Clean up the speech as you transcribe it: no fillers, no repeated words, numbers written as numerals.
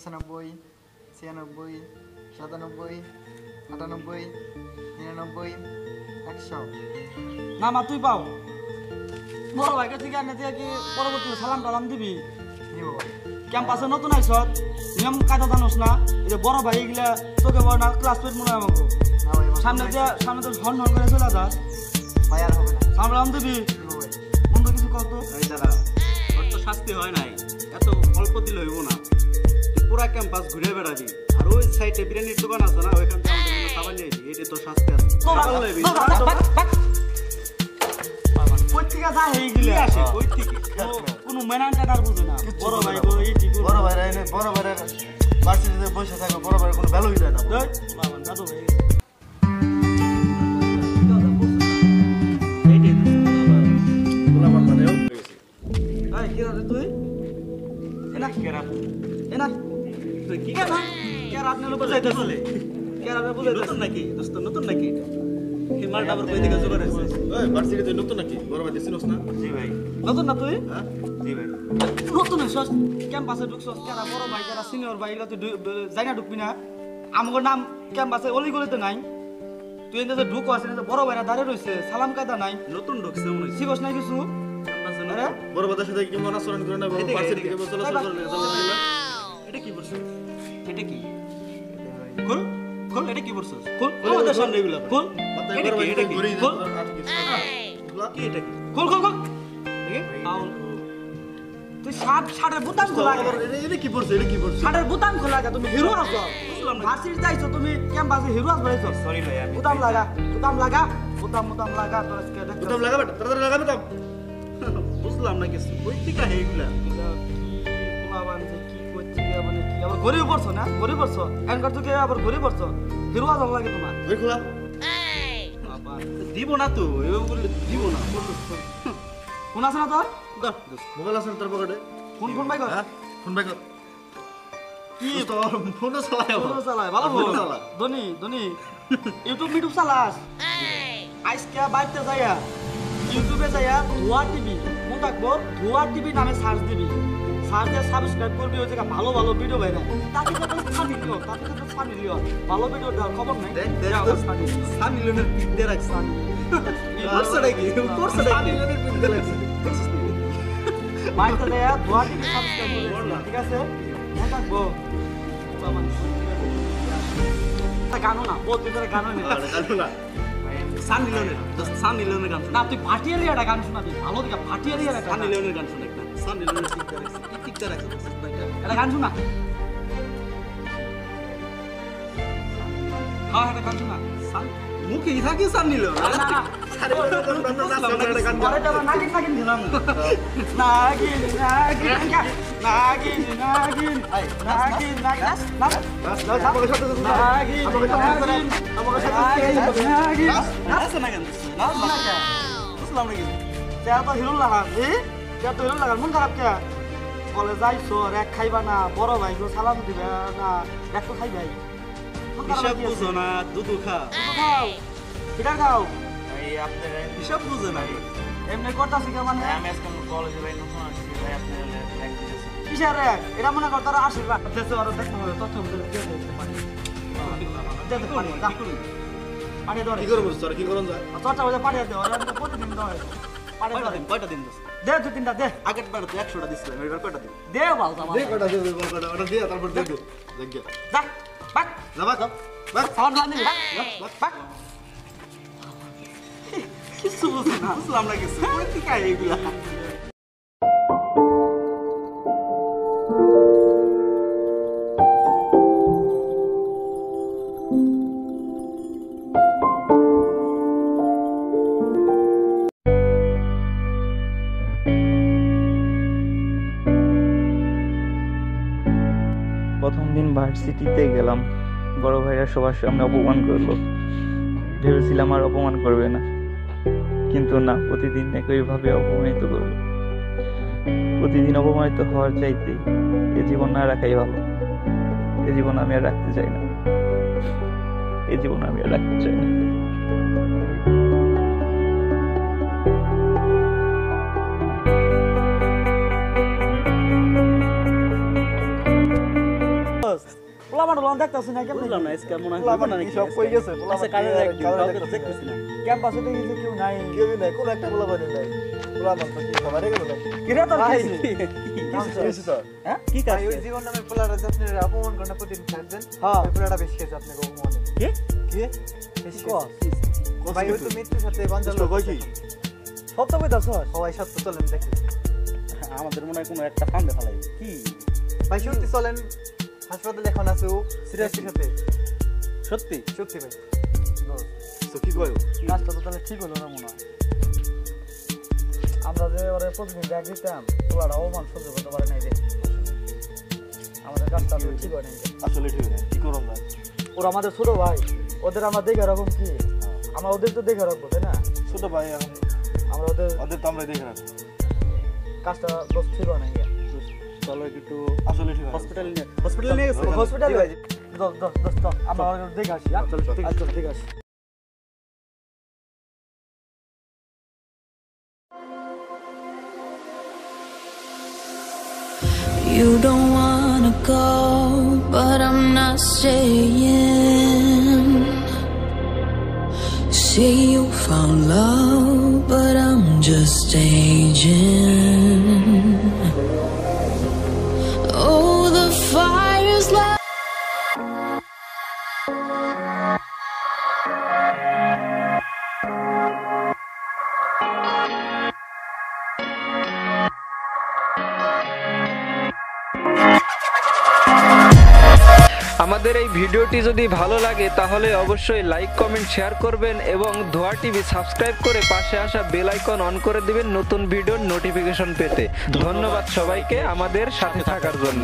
95, 96, 97, 98, 99, 100। না মা তুই পাও বড় ভাইকে থেকে আনে দিয়ে কি পরবর্তী সালাম টালাম দিবি নিব ভাই। ক্যাম্পাসে নতুন আইসত নিয়ম কায়দা জানোস না এই যে বড় ভাই এগুলা তোকে বড় না ক্লাসমেট মনে হয় আমাকে না ভাই আমার সামনে তো হন হন করে চলে যাস ভাই আর হবে না। সামলাম দিবি নিব ভাই। বন্ধু কিছু কত এই দাদা ওর তো শাস্তি হয় নাই এত অল্প দিলে হইব না তুই পুরা ক্যাম্পাস ঘুরে বেড়াবি আর ওই সাইডে বিরিয়ানির দোকান আছে না ওইখান থেকে আমাদের খাবার নিয়ে আইবি এটা তো শাস্তি আছে খাবার লইবি কই থেকে যা হয়ে গেলে আসে কই থেকে কোনো মেনান টাকার বুঝে না বড় ভাই গো এই ঠিক বড় ভাইরা এনে বড় ভাইরা ভার্সিটিতে বসে থাকবে বড় ভাইয়ের কোনো ভ্যালুই দেয় না। বাবা দাদু ভাই এই কি রে তুই এনা এনা তুই কি এনা কে রাত নিলো বসাইতে চলে কে রাতে বুঝাইতে নতুন নাকি দোস্ত নতুন নাকি এই মালটা আবার কই থেকে জোগাড় হইছে ওই ভার্সিটিতে নতুন নাকি বড় ভাই চিনোস না? জি ভাই নতুন না তুই হ্যাঁ জি ভাই নতুন হইছস ক্যাম্পাসে ঢুকছস কেরা বড় ভাই কেরা সিনিয়র ভাই এগুলা তুই যাই না ঢুকবি না আমার নাম ক্যাম্পাসে অলি গলিতে নাই তুই এনে যে ঢুক আছে বড় ভাইরা দাঁড়িয়ে রইছে সালাম কায়দা নাই নতুন ঢুকছে মনে হইছে শিখস নাই কিছু ক্যাম্পাসে আরে বড় ভাইদের সাথে কি মন আচরণ করে না এদিকে, ভার্সিটি এদিকে। থেকে চলাচল করে না? এটা কি বলছিস এটা কি খোল খোল এটা কি বলছিস খোল আমাদের সামনে এগুলা খোল মাথায় এটা বড় কি, ভাই এটা কি? ঘুরি খোল। আর কি কি এটা কি খোল খোল খোল দেখি আউল তুই শার্টের বোতাম খোলা এটা কি পড়ছে এটা কি পড়ছে? শার্টের বোতাম খোলা তুমি হিরো আছো ভার্সিটি যাইছো তুমি ক্যাম্পাসে হিরো আছো বলেছো সরি ভাই আমি বোতাম লাগা বোতাম লাগা তোর আজকে দেখ বুতাম লাগাবে তাড়াতাড়ি লাগাবে তো। বুঝলাম না কিছু কই থেকে এইগুলা কি করছি মানে কি আবার গরিব পড়ছো না গরিব পড়ছো এনকার থেকে আবার গরিব পড়ছো হিরো আছো লাগে তোমার ওই খোলা বাবা দিব না তো এভাবে বললে দিব না ফোন আছে না তোর দাও দোস্ত মোবাইল আছে না তোর পকেটে? ফোন বাই কর হ্যাঁ ফোন ব্যাক কর। কি তোর ফোনও চালায় ফোন চালায় ভালো ফোন ফোন চালা। ধনী ইউটিউব চালাস আজকে বাড়িতে যাইয়া ইউটিউবে যাইয়া ধোয়া টিভি মন থাকবো ধোয়া টিভি নামে সার্চ দিবি সার্চ দিয়ে সাবস্ক্রাইব করবি ওই জায়গা ভালো ভালো ভিডিও বাইরে তাকে সাথে স্থানীয় ভালো ভিডিও দেওয়ার খবর নাই দেখ দেখ যাও, স্থানীয়। সানি লিওনের পিক দিয়ে রাখছে করছটা কি করছটা সানি কি লিওনের পিন দিয়ে লাগছে। বাড়িতে যাইয়া ধোয়া টিভি সাবস্ক্রাইব করবি ঠিক আছে মন থাকবো গানো না বহুত ভিতরে গানো নেই আরে কালো না। সানি লিওনের দোস্ত সানি লিওনের গান না তুই ভাটিয়ারি একটা গান শোনাবি ভালো দিকে ভাটিয়ারি একটা সানি লিওনের গান শুনে একটা সানি লিওনের পিক দিয়ে রাখছে কি পিক দিয়ে রাখছে দোস্ত ভাইটা একটা গান শোনা হ্যাঁ একটা গান শোনা সান মুখে থাকে সানি লিওন না না আরে ওই তো আমরা নাচ করে একটা গান পরে তো আবার নাগিন নাগিন দিলাম নাগিন নাগিন নাগিন নাগিন নাগিন নাগিন নাচ নাচ আমাকে সাথে সাথে নাগিন আমাকে সাথে নাগিন আমাকে সাথে নাগিন নাচ না গান নাচ না বুঝলাম না কি তেরা তো হিরো লাগান তেরা তো হিরো লাগান মন খারাপ কে বলে যাইছো এক খাইবা না বড় ভাই গো সালাম দিবে না এক তো খাইবাই হিসাব বুঝো না দুধু খা খাও এটা খাও ভাই আপনারা হিসাব বুঝো না এমনি করতাছি কে মানে আমি আজকে কলেজে ভাই নতুন আসছি ভাই আপনারা লেখ দিতেছি। কিসের রে এটা মনে কর তারা আশীর্বাদ দেশে আরো দেখতে হবে তথ্য দিয়ে দিতে পারি দিতে পারি যা। পাঠিয়ে ধরে কি করে বলছিস তোরা কি করন যায়? চর্চা হয়ে পাঠিয়ে দে ওরা তো প্রতিদিন দেওয়া পাঠিয়ে ধরে কয়টা দিন দোস্ত দে দুই তিনটা দে আগের বার তো 100টা দিছিলাম এবার কয়টা দিন দে বাল দে কটা দে বল কটা ওটা দিয়ে তারপর দে দে দেখ গে যা বাক যা বাক বাক সালাম দিলাম দিবি বাক বাক কিছু বুঝো না বুঝলাম না কিছু কই থেকে এইগুলা প্রথম দিন ভার্সিটিতে গেলাম, বড় ভাইরা সবার সামনে অপমান করলো। ভেবেছিলাম আর অপমান করবে না, কিন্তু না, প্রতিদিন একইভাবে অপমানিত করলো। প্রতিদিন অপমানিত হওয়ার চাইতে এ জীবন না রাখাই ভালো। এ জীবন আমি আর রাখতে চাই না, এ জীবন আমি আর রাখতে চাই না। পোলাপান লোন দেখতাছ না কেমন বুঝলাম না আজকে মনে হয় পোলাপান হইবো না কি নাকি সব কই গেছে? আচ্ছা কারে দেখতেছি না ক্যাম্পাসে দেখি যে কেউ নাই কেউই নাই, কোনো একটা পোলাপানি নাই। পোলাপান তো কি সবারই গেল নাকি? কিরে তোর ভাই, কি কি হয়েছে তোর? হ্যাঁ কি কাজ ভাই, ওই জীবন নামের পোলাটা যে আপনি অপমান করেন না প্রতিদিন ছাড়ছেন, হ্যাঁ। ওই পোলাটা বেশি খেয়েছে আপনাকে অপমানে। কি কি? বেশি কস খেয়েছে। ভাই, ওই তো মৃত্যুর সাথে গঞ্জাল কই কি? সত্য কইতাছ সবাই সত্য চলেন দেখেন। আমাদের মনে হয় কোনো একটা ফান্দে ফেলাই কি ভাই সত্যি চলেন, হাসপাতালে এখন আছে ও সিরিয়াসের সাথে। সত্যি সত্যি ভাই। তো কি কইও? কাজটা তো তাহলে ঠিক হলো না মনে হয় আমরা যে ওরে প্রতিদিন ব্যাগ দিতাম পোলাটা অপমান সহ্য করতে পারে নাই রে আমাদের কাজটা তো ঠিক হয় নাই আসলে ঠিক না, কি করুন যায়? ওরা আমাদের ছোট ভাই ওদের আমরা দেখে রাখুন কি আমরা ওদের তো দেখে রাখবো তাই না ছোট ভাই এখন আমরা ওদের ওদের তো আমরা দেখে রাখবো। কাজটা দোষ ঠিক হয় নাই চলো একটু আসলে ঠিক আছে। হসপিটালে নিয়ে গেছে হসপিটালে দোস্ত আমরা ওদের দেখে আসি চল দেখে আসি You don't wanna go, but I'm not staying. Say you found love, but I'm just staging. Oh, the fire's light. আমাদের এই ভিডিওটি যদি ভালো লাগে তাহলে অবশ্যই লাইক কমেন্ট শেয়ার করবেন এবং ধোয়া টিভি সাবস্ক্রাইব করে পাশে আসা বেল আইকন অন করে দিবেন নতুন ভিডিওর নোটিফিকেশন পেতে। ধন্যবাদ সবাইকে আমাদের সাথে থাকার জন্য।